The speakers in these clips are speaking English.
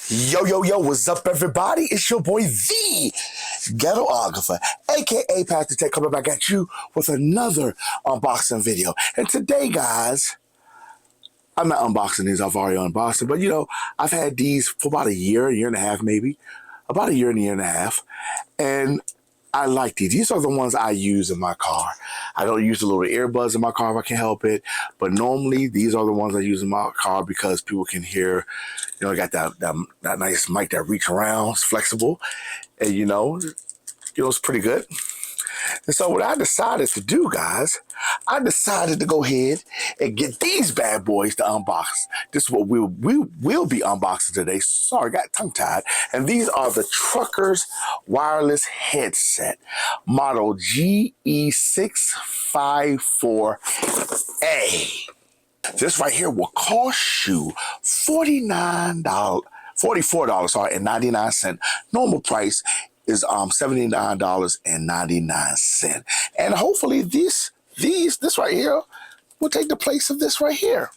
Yo, yo, yo, what's up, everybody? It's your boy, the Ghetographer, aka Pastor Tech, coming back at you with another unboxing video. And today, guys, I'm not unboxing these, I've already unboxed them, but I've had these for about a year and a half, maybe. About a year and a half. And I like these. These are the ones I use in my car. I don't use the little earbuds in my car if I can help it. But normally, these are the ones I use in my car because people can hear, I got that nice mic that reach around. It's flexible. And, it's pretty good. And so what I decided to do, guys, I decided to go ahead and get these bad boys to unbox. This is what we will be unboxing today. Sorry, got tongue-tied. And these are the Trucker's wireless headset, model GE654A. This right here will cost you $44.99. Normal price is $79.99. And hopefully this right here will take the place of this right here.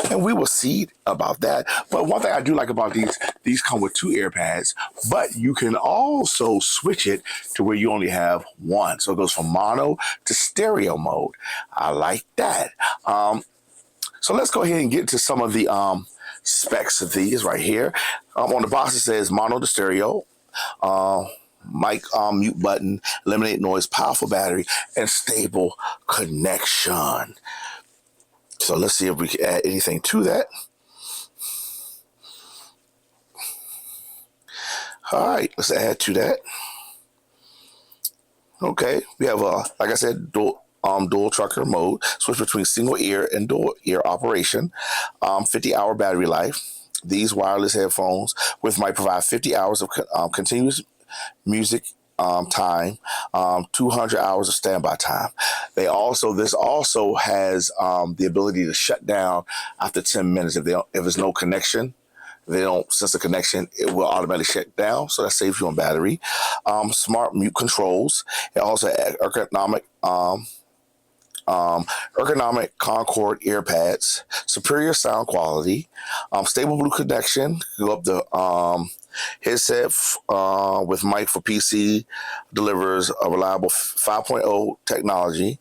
And we will see about that. But one thing I do like about these come with 2 ear pads, but you can also switch it to where you only have one. So it goes from mono to stereo mode. I like that. So let's go ahead and get to some of the specs of these right here. On the box it says mono to stereo. Mic mute button, eliminate noise, powerful battery, and stable connection. So let's see if we can add anything to that. All right, let's add to that. Okay, we have like I said, dual trucker mode, switch between single ear and dual ear operation, 50-hour battery life. These wireless headphones with mic provide 50 hours of continuous music time, 200 hours of standby time. This also has the ability to shut down after 10 minutes if there's no connection. If they don't sense a connection, it will automatically shut down. So that saves you on battery. Smart mute controls. It also has ergonomic Concord ear pads, superior sound quality, stable Bluetooth connection. Go up the headset with mic for PC, delivers a reliable 5.0 technology,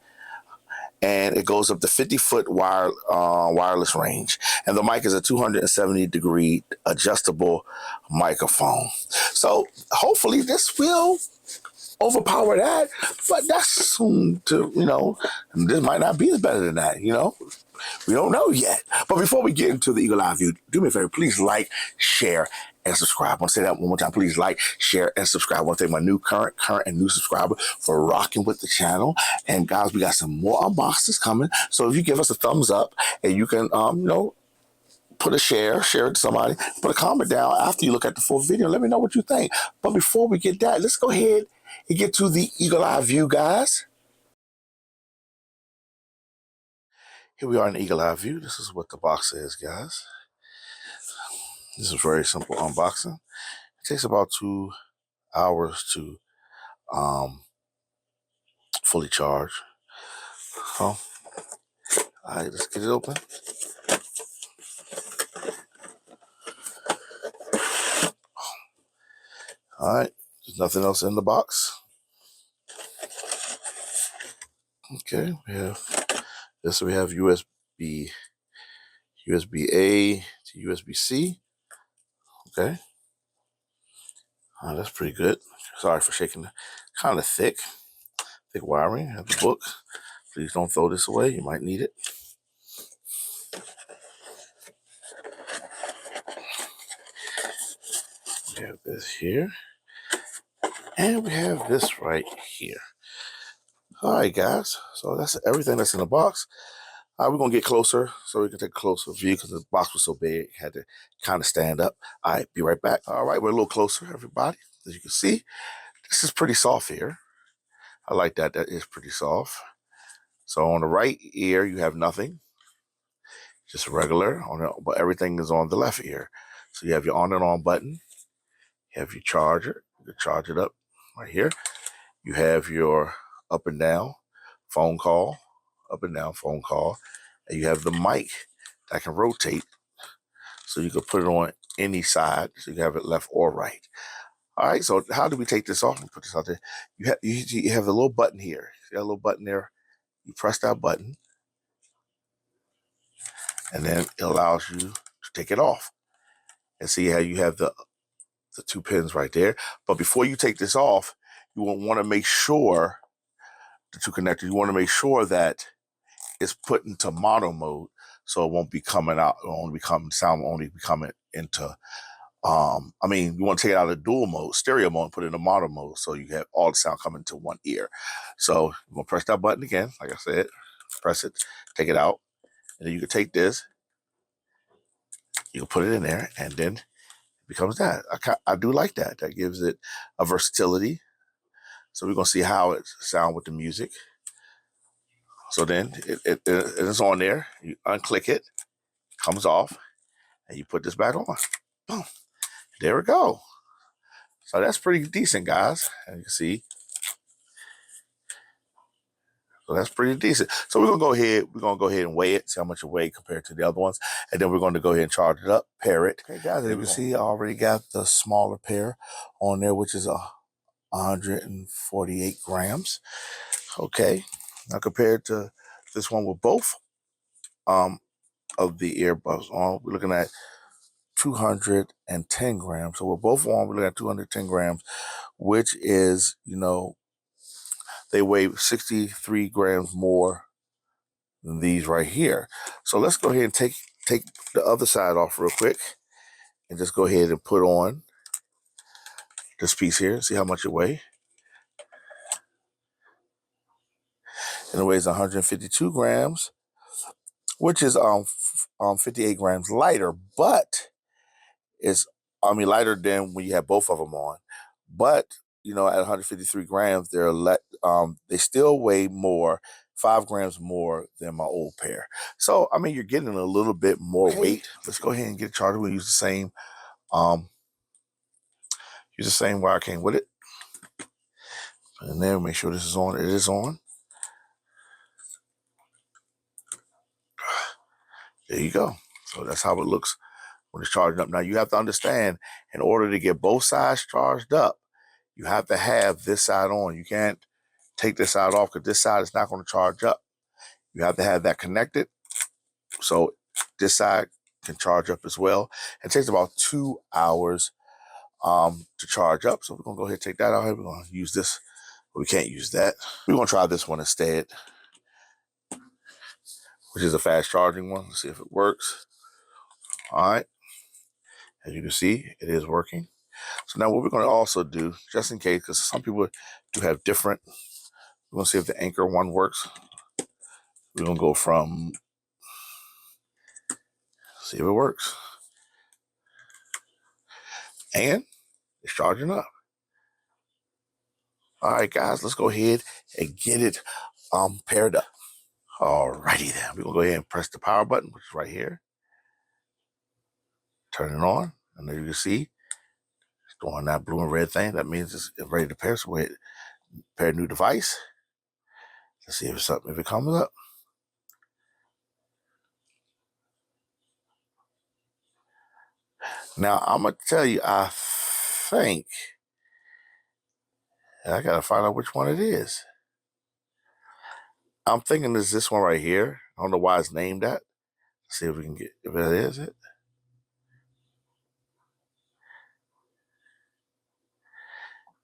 and it goes up to 50-foot wireless range. And the mic is a 270-degree adjustable microphone. So hopefully this will overpower that, but that's soon to, this might not be as better than that, we don't know yet. But before we get into the Eagle Eye View, do me a favor, please like, share, and subscribe. I want to say that one more time. Please like, share, and subscribe. I want to thank my new current and new subscriber for rocking with the channel. And guys, we got some more unboxings coming. So if you give us a thumbs up and you can, put a share it to somebody, put a comment down after you look at the full video. Let me know what you think. But before we get that, let's go ahead and get to the Eagle Eye View, guys. Here we are in the Eagle Eye View. This is what the box is, guys. This is very simple unboxing. It takes about 2 hours to fully charge. So, all right, let's get it open. All right, there's nothing else in the box. Okay, we have this. We have USB-A to USB-C. Okay, that's pretty good. Sorry for shaking. Kind of thick wiring. I have the book. Please don't throw this away. You might need it. We have this here. And we have this right here. All right, guys. So that's everything that's in the box. All right, we're going to get closer so we can take a closer view because the box was so big. Had to kind of stand up. All right, be right back. All right, we're a little closer, everybody. As you can see, this is pretty soft here. I like that. That is pretty soft. So on the right ear, you have nothing. Just regular. But everything is on the left ear. So you have your on and on button. You have your charger. You can charge it up right here. You have your up and down phone call, and you have the mic that can rotate, so you can put it on any side, so you have it left or right. All right, so how do we take this off and put this out there? You have a little button here. See that little button there? You press that button, and then it allows you to take it off. And see how you have the 2 pins right there. But before you take this off, you will want to make sure the 2 connectors, you want to make sure that it's put into mono mode, so it won't be coming out, sound won't be coming into you want to take it out of dual mode, stereo mode, and put it in a mono mode, so you have all the sound coming to one ear. So you're gonna press that button again, like I said, press it, take it out, and then you can take this, you can put it in there, and then it becomes that. I do like that. That gives it a versatility. So we're gonna see how it sounds with the music. So then it is on there. You unclick it, comes off, and you put this back on. Boom. There we go. So that's pretty decent, guys. And you can see. So that's pretty decent. So we're gonna go ahead and weigh it, see how much it weighs compared to the other ones, and then we're going to go ahead and charge it up, pair it. Okay, guys, as you can see, I already got the smaller pair on there, which is 148 grams. Okay, now compared to this one with both of the earbuds on, we're looking at 210 grams. So with both on, we're looking at 210 grams, which is, they weigh 63 grams more than these right here. So let's go ahead and take the other side off real quick and just go ahead and put on this piece here and see how much it weighs. And it weighs 152 grams, which is 58 grams lighter, but it's lighter than when you have both of them on. But at 153 grams, they still weigh more, 5 grams more than my old pair. So you're getting a little bit more weight. Let's go ahead and get it charged. We'll use the same wire came with it. And then make sure this is on. It is on. There you go. So that's how it looks when it's charging up. Now you have to understand, in order to get both sides charged up, you have to have this side on. You can't take this side off because this side is not going to charge up. You have to have that connected, so this side can charge up as well. It takes about 2 hours to charge up. So we're going to go ahead and take that out here. We're going to use this. We can't use that. We're going to try this one instead, which is a fast charging one. Let's see if it works. All right. As you can see, it is working. So now what we're going to also do, just in case, because some people do have different, we're going to see if the Anchor one works. We're going to go from, see if it works. And it's charging up. All right, guys, let's go ahead and get it paired up. All righty then. We're going to go ahead and press the power button, which is right here. Turn it on. And as you can see, it's doing that blue and red thing. That means it's ready to pair. So we'll hit pair new device. Let's see if it comes up. Now, I'm going to tell you, I think, and I got to find out which one it is. I'm thinking it's this one right here. I don't know why it's named that. Let's see if we can get, if that is it.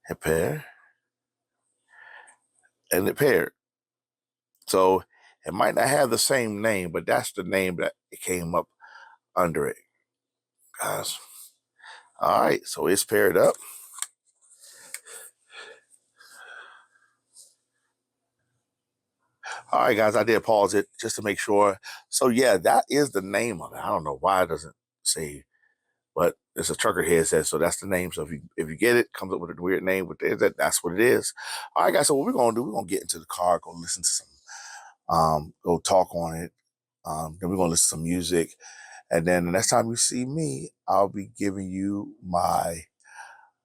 Hit pair. And it paired. So it might not have the same name, but that's the name that it came up under it, guys. All right, so it's paired up. All right, guys, I did pause it just to make sure. So yeah, that is the name of it. I don't know why it doesn't say, but it's a trucker headset, so that's the name. So if you get it, comes up with a weird name, but that's what it is. All right, guys, so what we're gonna do, we're gonna get into the car, go listen to some, go talk on it. Then we're gonna listen to some music. And then the next time you see me, I'll be giving you my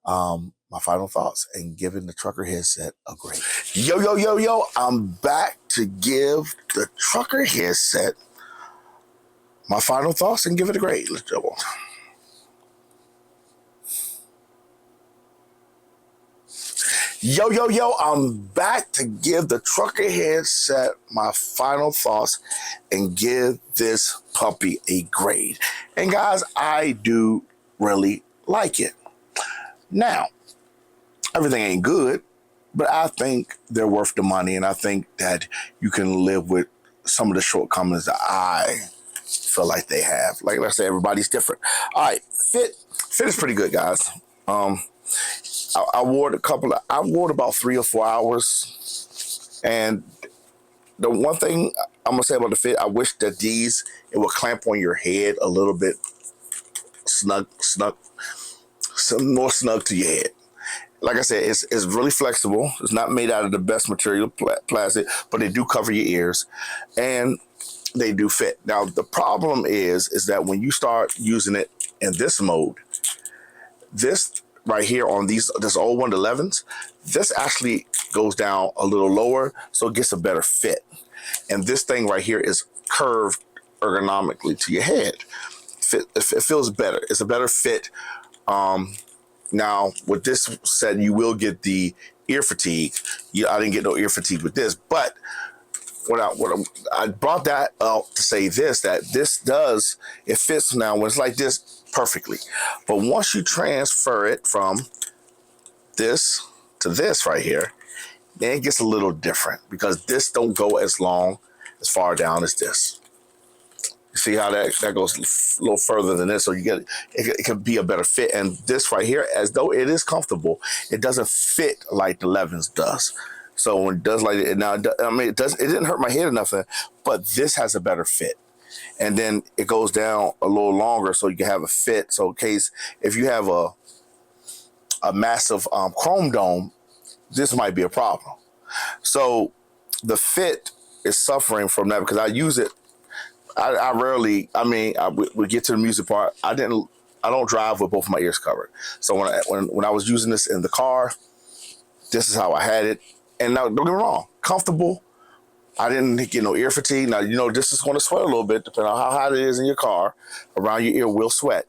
final thoughts and giving the trucker headset a grade. Yo, I'm back to give the trucker headset my final thoughts and give it a grade. Let's jump on. Yo, yo, yo, I'm back to give the trucker headset my final thoughts and give this puppy a grade. And guys, I do really like it. Now, everything ain't good, but I think they're worth the money, and I think that you can live with some of the shortcomings that I feel like they have. Like I said, everybody's different. All right, fit is pretty good, guys. I wore it I wore it about 3 or 4 hours. And the one thing I'm gonna say about the fit, I wish that it would clamp on your head a little bit snug, some more snug to your head. Like I said, it's really flexible. It's not made out of the best material, plastic, but they do cover your ears, and they do fit. Now the problem is that when you start using it in this mode, this right here on this old one, the 11s, this actually goes down a little lower, so it gets a better fit. And this thing right here is curved ergonomically to your head. It feels better. It's a better fit. Now, with this set, you will get the ear fatigue. I didn't get no ear fatigue with this, but I brought that out to say that it fits now when it's like this perfectly. But once you transfer it from this to this right here, then it gets a little different because this don't go as far down as this. You see how that goes a little further than this, so it can be a better fit. And this right here, as though it is comfortable, it doesn't fit like the 11s does. So when it does like it now, I mean, it didn't hurt my head enough, but this has a better fit. And then it goes down a little longer, so you can have a fit. So in case if you have a massive chrome dome, this might be a problem. So the fit is suffering from that because I use it. I rarely. I mean, we get to the music part. I don't drive with both of my ears covered. So when I was using this in the car, this is how I had it. And now, don't get me wrong, comfortable. I didn't get no ear fatigue. Now, this is going to sweat a little bit, depending on how hot it is in your car. Around your ear will sweat.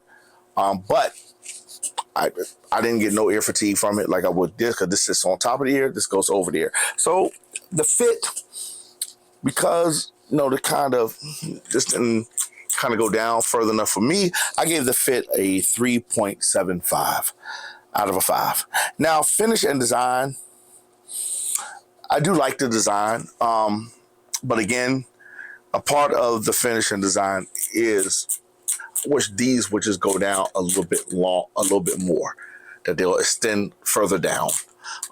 But I didn't get no ear fatigue from it like I would this, because this sits on top of the ear. This goes over the ear. So the fit, because, this didn't kind of go down further enough for me, I gave the fit a 3.75 out of a 5. Now, finish and design, I do like the design, but again, a part of the finish and design is I wish these would just go down a little bit more, that they'll extend further down.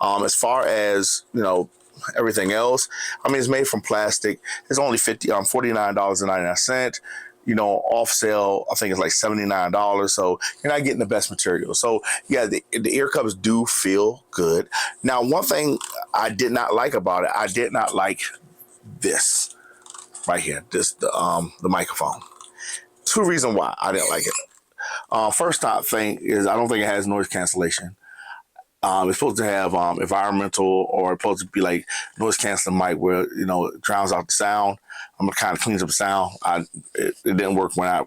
As far as everything else, I mean, it's made from plastic. It's only $49.99. Off sale, I think it's like $79. So you're not getting the best material. So yeah, the ear cups do feel good. Now, one thing I did not like about it, I did not like this right here, the microphone. 2 reasons why I didn't like it. First thing is I don't think it has noise cancellation. It's supposed to have environmental, or it's supposed to be like noise canceling mic where it drowns out the sound. I'm gonna kind of cleans up the sound. It didn't work when I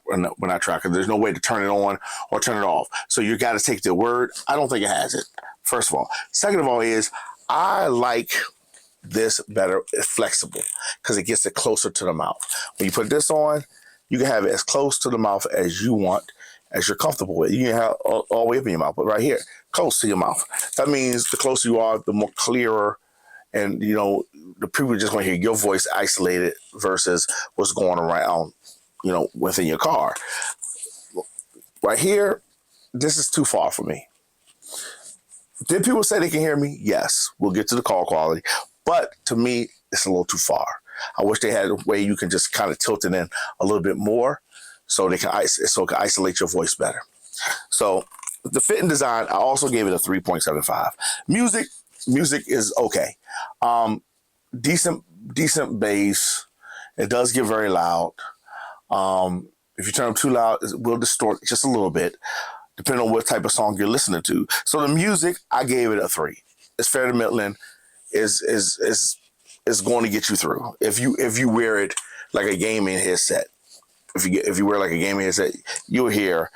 tried, because there's no way to turn it on or turn it off. So you got to take their word. I don't think it has it. First of all. Second of all is I like this better. It's flexible because it gets it closer to the mouth. When you put this on, you can have it as close to the mouth as you want, as you're comfortable with. You can have all the way up in your mouth, but right here, close to your mouth. That means the closer you are, the more clearer, and the people are just going to hear your voice isolated versus what's going around, within your car. Right here, this is too far for me. Did people say they can hear me? Yes. We'll get to the call quality, but to me, it's a little too far. I wish they had a way you can just kind of tilt it in a little bit more, so it can isolate your voice better. So the fit and design, I also gave it a 3.75. Music is okay. Decent bass. It does get very loud. If you turn them too loud, it will distort just a little bit, depending on what type of song you're listening to. So the music, I gave it a 3. It's fair to middling. Is going to get you through if you wear it like a gaming headset. If you wear like a gaming headset, you'll hear